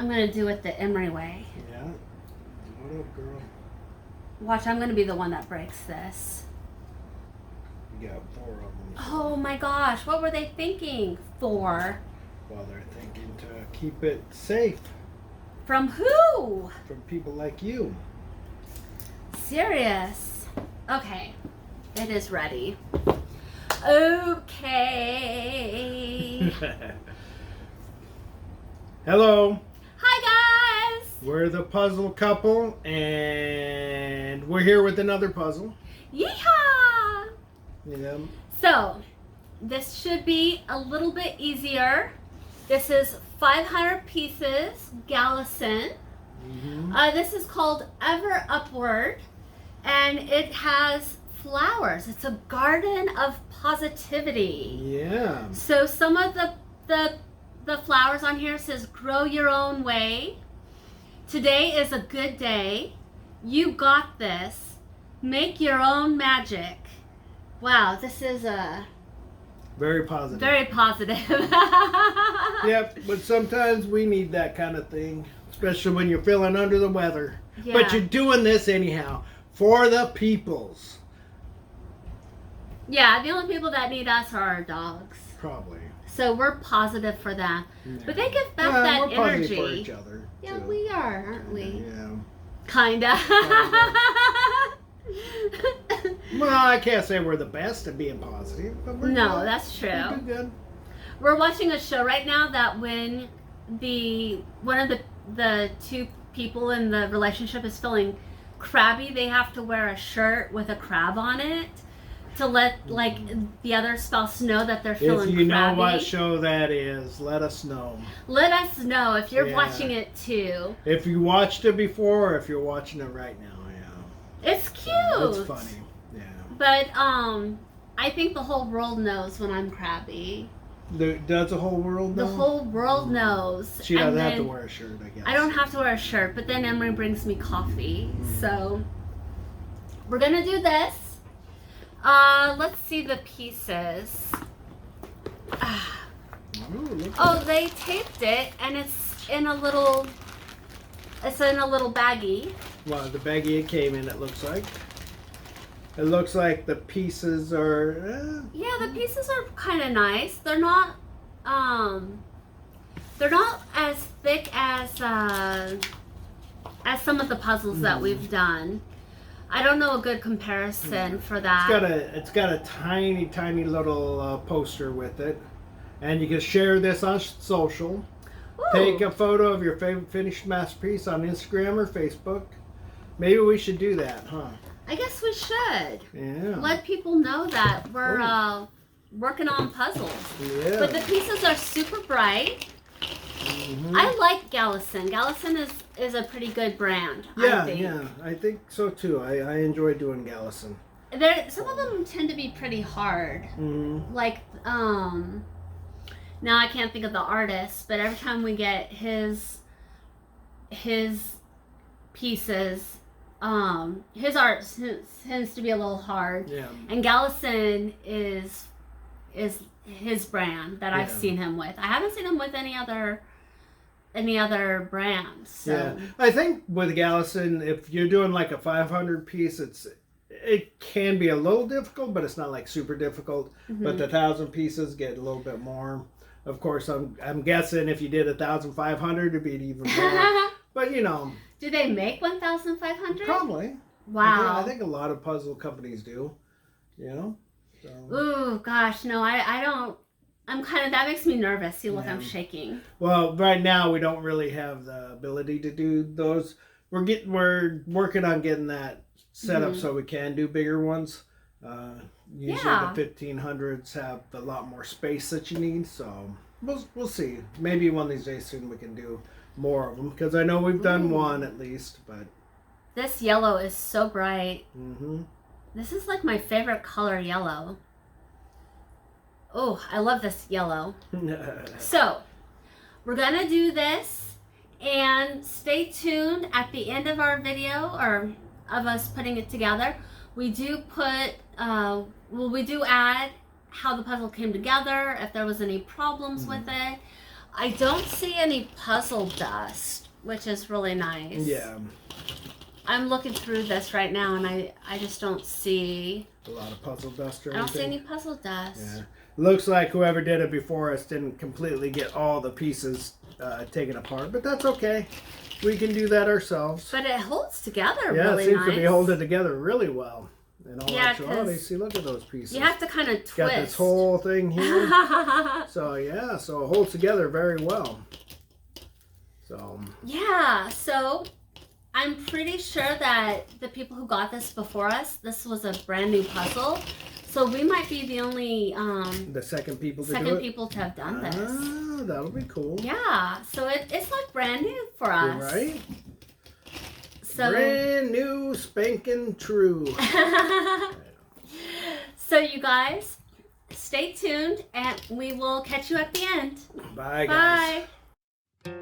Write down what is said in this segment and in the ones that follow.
I'm going to do it the Emery way. Yeah. What up, girl? Watch, I'm going to be the one that breaks this. You got 4 of them. Oh my gosh, what were they thinking? 4. Well, they're thinking to keep it safe. From who? From people like you. Serious. Okay, it is ready. Okay. Hello. Hi guys. We're the puzzle couple, and we're here with another puzzle. Yeehaw! Yeah. So, this should be a little bit easier. This is 500 pieces, Galison. Mm-hmm. This is called Ever Upward, and it has flowers. It's a garden of positivity. Yeah. So some of the flowers on here says grow your own way. Today is a good day. You got this. Make your own magic. Wow, this is a Very positive. very positive. Yep, but sometimes we need that kind of thing, especially when you're feeling under the weather. Yeah. But you're doing this anyhow for the peoples. Yeah, the only people that need us are our dogs. Probably. So we're positive for them. Yeah. But they give back Yeah, that we're positive energy. for each other. Yeah, too. we are, aren't we? Yeah. Kinda. Well, I can't say we're the best at being positive, but we're No, good. that's true. We're good. We're watching a show right now that when one of the 2 people in the relationship is feeling crabby, they have to wear a shirt with a crab on it to let like the other spouse know that they're feeling If you crabby. know what show that is, let us know. Let us know if you're Yeah. watching it too. If you watched it before or if you're watching it right now, yeah. It's cute. It's funny. Yeah. But I think the whole world knows when I'm crabby. Does the whole world know? The whole world knows. She doesn't And have to then wear a shirt, I guess. I don't have to wear a shirt, but then Emery brings me coffee. So we're gonna do this. Let's see the pieces. Ooh, look Oh, at they taped it, and it's in a little baggie. Well, the baggie it came in, it looks like. It looks like the pieces are... Yeah, the pieces are kind of nice. They're not as thick as some of the puzzles that we've done. I don't know a good comparison for that. It's got a tiny, tiny little poster with it. And you can share this on social. Ooh. Take a photo of your favorite finished masterpiece on Instagram or Facebook. Maybe we should do that, huh? I guess we should. Yeah. Let people know that we're working on puzzles. Yeah. But the pieces are super bright. Mhm. I like Galison. Galison is a pretty good brand, Yeah, I think. yeah. I think so too. I enjoy doing Galison. Some of them tend to be pretty hard. Mm-hmm. Like, now I can't think of the artist, but every time we get his pieces, his art tends to be a little hard. Yeah. And Galison is his brand that I've Yeah. seen him with. I haven't seen him with any other brands. So. Yeah. I think with Galison, if you're doing like a 500 piece, it can be a little difficult, but it's not like super difficult. Mm-hmm. But the 1,000 pieces get a little bit more. Of course, I'm guessing if you did 1,500, it'd be even more. But you know, Do they make 1,500? probably. Wow. I think a lot of puzzle companies do. You know. So. Ooh, gosh, no, I don't. That makes me nervous. See, look, I'm Yeah. shaking. Well, right now we don't really have the ability to do those. We're working on getting that set up so we can do bigger ones. Usually Yeah. the 1,500s have a lot more space that you need, so we'll see. Maybe one of these days soon we can do more of them because I know we've done one at least, but. This yellow is so bright. Mm-hmm. This is like my favorite color, yellow. Oh, I love this yellow. So, we're gonna do this, and stay tuned at the end of our video, or of us putting it together. We do put, we do add how the puzzle came together, if there was any problems with it. I don't see any puzzle dust, which is really nice. Yeah. I'm looking through this right now, and I just don't see A lot of puzzle dust or I don't see anything. any puzzle dust. Yeah. Looks like whoever did it before us didn't completely get all the pieces taken apart, but that's okay. We can do that ourselves. But it holds together Yeah, really it seems nice. to be holding together really well. In all Yeah, actuality, 'cause see, look at those pieces. You have to kind of twist. Got this whole thing here. So yeah, so it holds together very well. So Yeah, so I'm pretty sure that the people who got this before us, this was a brand new puzzle. So we might be the only the second people to do second it. people to have done this. Ah, that'll be cool. Yeah, so it's like brand new for us. You're right. So Brand new, spanking true. So you guys, stay tuned, and we will catch you at the end. Bye, guys. Bye.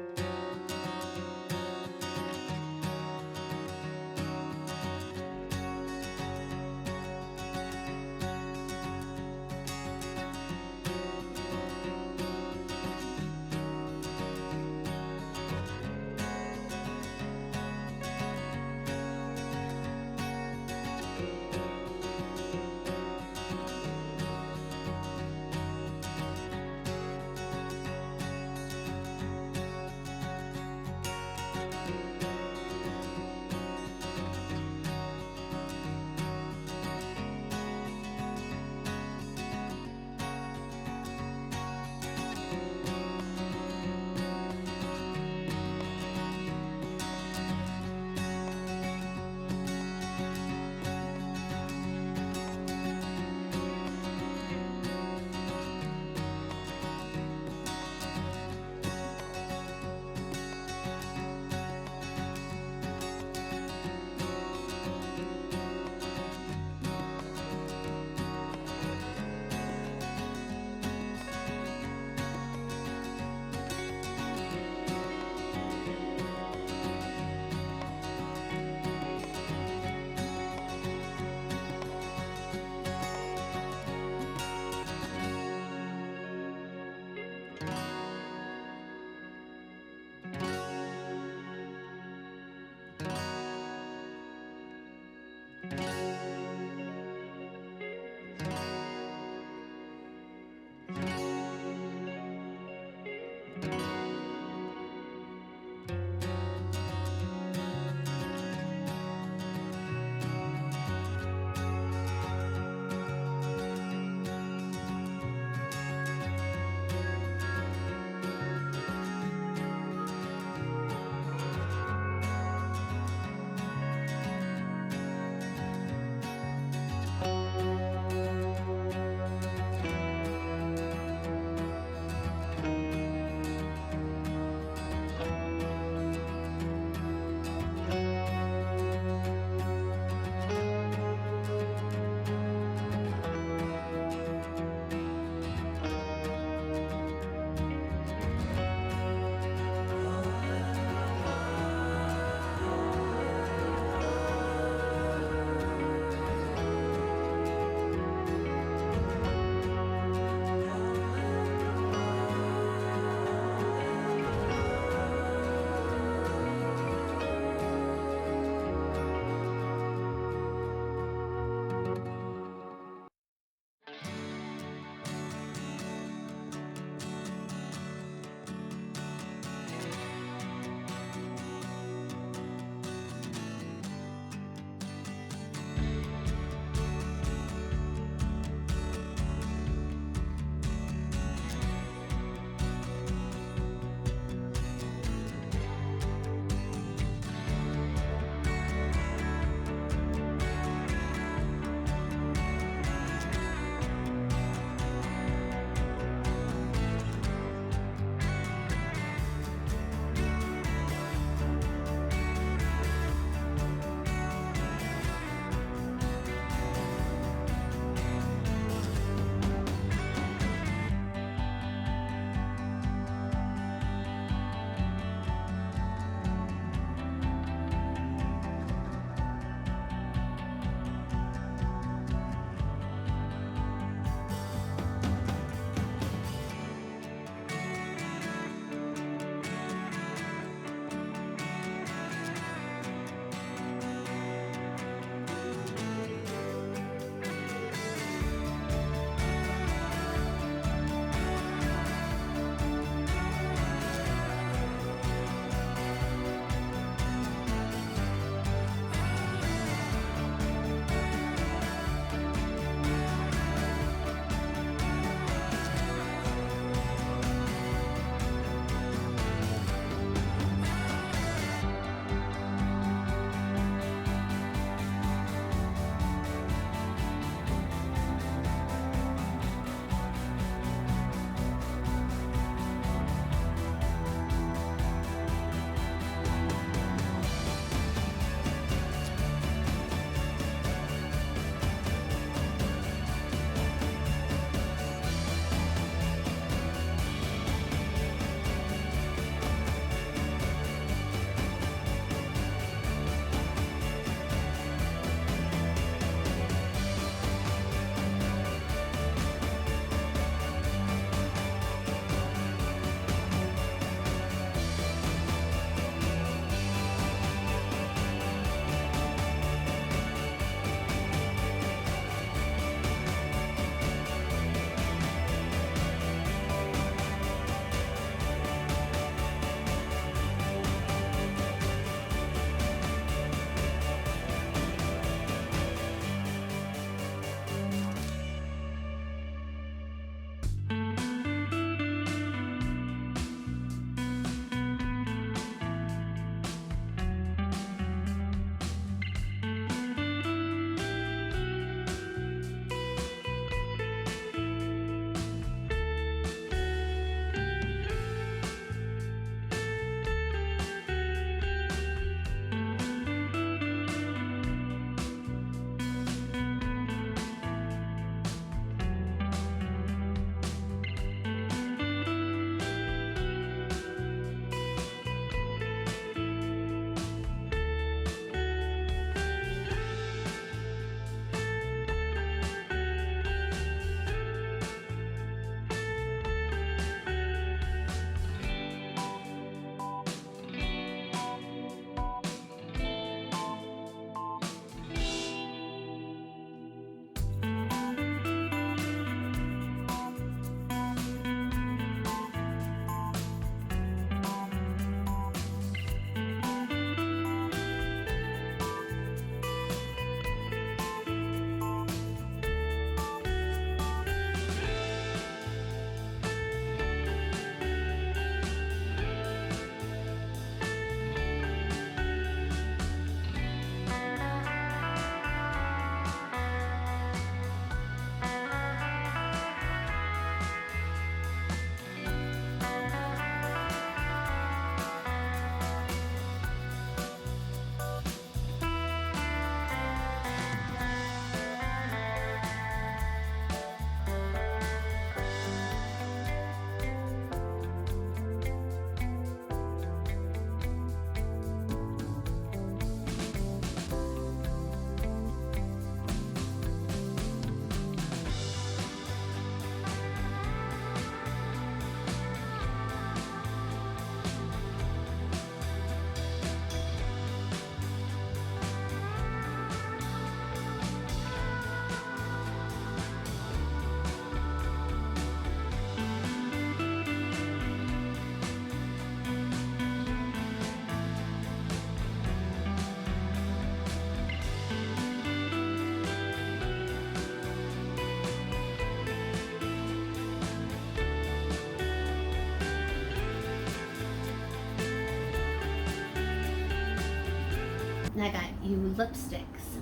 you lipsticks.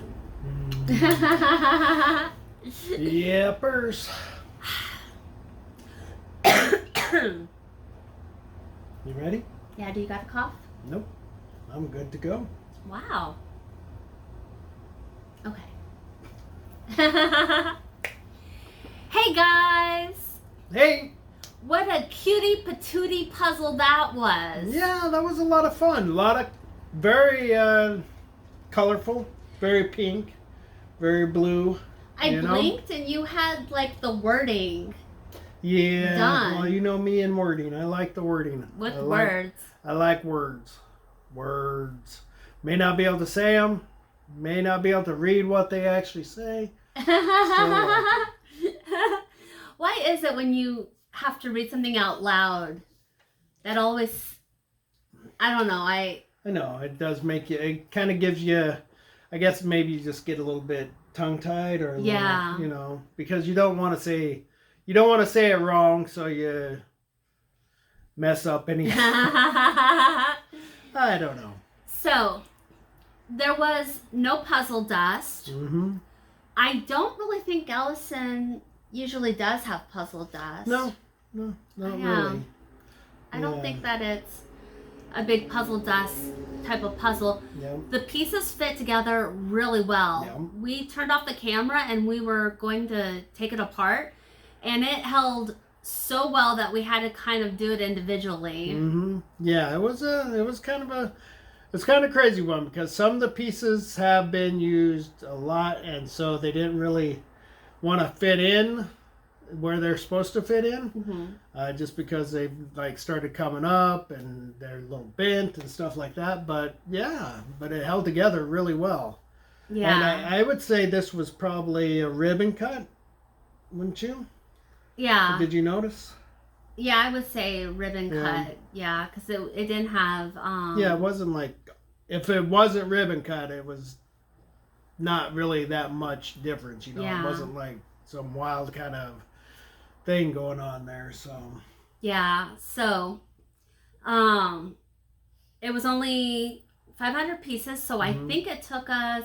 Yepers. You ready? Yeah, do you got a cough? Nope. I'm good to go. Wow. Okay. Hey guys! Hey! What a cutie patootie puzzle that was. Yeah, that was a lot of fun. A lot of very colorful, very pink, very blue. I blinked and you had like the wording. Yeah, done. Well, you know me and wording. I like the wording. With words. I like words. Words. May not be able to say them. May not be able to read what they actually say. Why is it when you have to read something out loud that always, I don't know, I know, it does make you, it kind of gives you, I guess maybe you just get a little bit tongue-tied or, yeah, little, you know, because you don't want to say it wrong, so you mess up anything. I don't know. So, there was no puzzle dust. Mm-hmm. I don't really think Galison usually does have puzzle dust. No, not really. I don't think that it's a big puzzle dust type of puzzle. Yep. The pieces fit together really well. Yep. We turned off the camera and we were going to take it apart, and it held so well that we had to kind of do it individually. Mm-hmm. Yeah, it was kind of a crazy one because some of the pieces have been used a lot, and so they didn't really want to fit in where they're supposed to fit in. Mm-hmm. Just because they've like started coming up and they're a little bent and stuff like that. But yeah, it held together really well. Yeah. And I would say this was probably a ribbon cut, wouldn't you? Yeah. Did you notice? Yeah, I would say ribbon cut. Yeah, because it didn't have. Yeah, it wasn't like, if it wasn't ribbon cut, it was not really that much difference. You know, Yeah. It wasn't like some wild kind of thing going on there. So yeah, so it was only 500 pieces, so I think it took us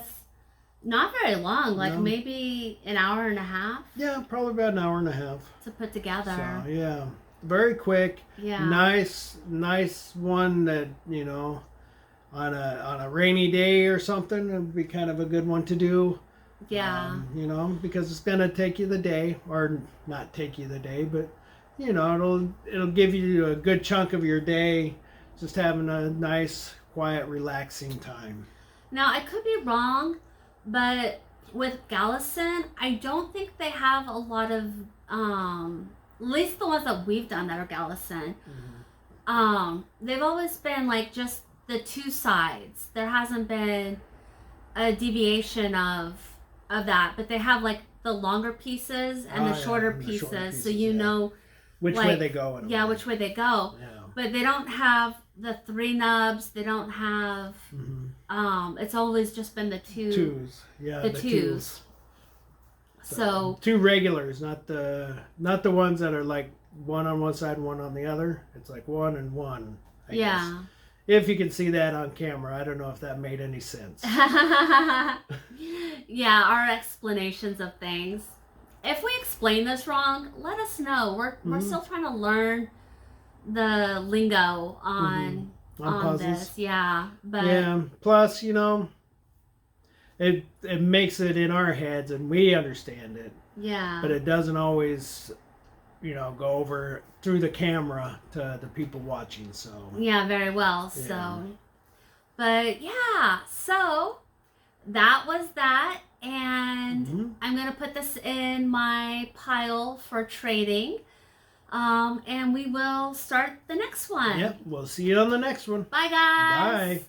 not very long, like maybe an hour and a half. Yeah, probably about an hour and a half to put together. So yeah, very quick. Yeah. Nice one that, you know, on a rainy day or something, it would be kind of a good one to do. Yeah. You know, because it's gonna take you the day, or not take you the day, but you know, it'll give you a good chunk of your day, just having a nice, quiet, relaxing time. Now I could be wrong, but with Galison, I don't think they have a lot of, at least the ones that we've done that are Galison. Mm-hmm. They've always been like just the two sides. There hasn't been a deviation of that, but they have like the longer pieces and the shorter pieces, so you know which way they go. Which way they go. Yeah. But they don't have the three nubs. They don't have. It's always just been the twos. Yeah, the twos. So two regulars, not the ones that are like one on one side and one on the other. It's like one and one. I guess. If you can see that on camera, I don't know if that made any sense. Yeah, our explanations of things. If we explain this wrong, let us know. We're still trying to learn the lingo on puzzles. this. Yeah, but yeah. Plus, you know, it makes it in our heads and we understand it. Yeah. But it doesn't always, you know, go over through the camera to the people watching. So yeah, very well. Yeah. So, but yeah, so that was that, and I'm gonna put this in my pile for trading, and we will start the next one. Yep, we'll see you on the next one. Bye, guys. Bye.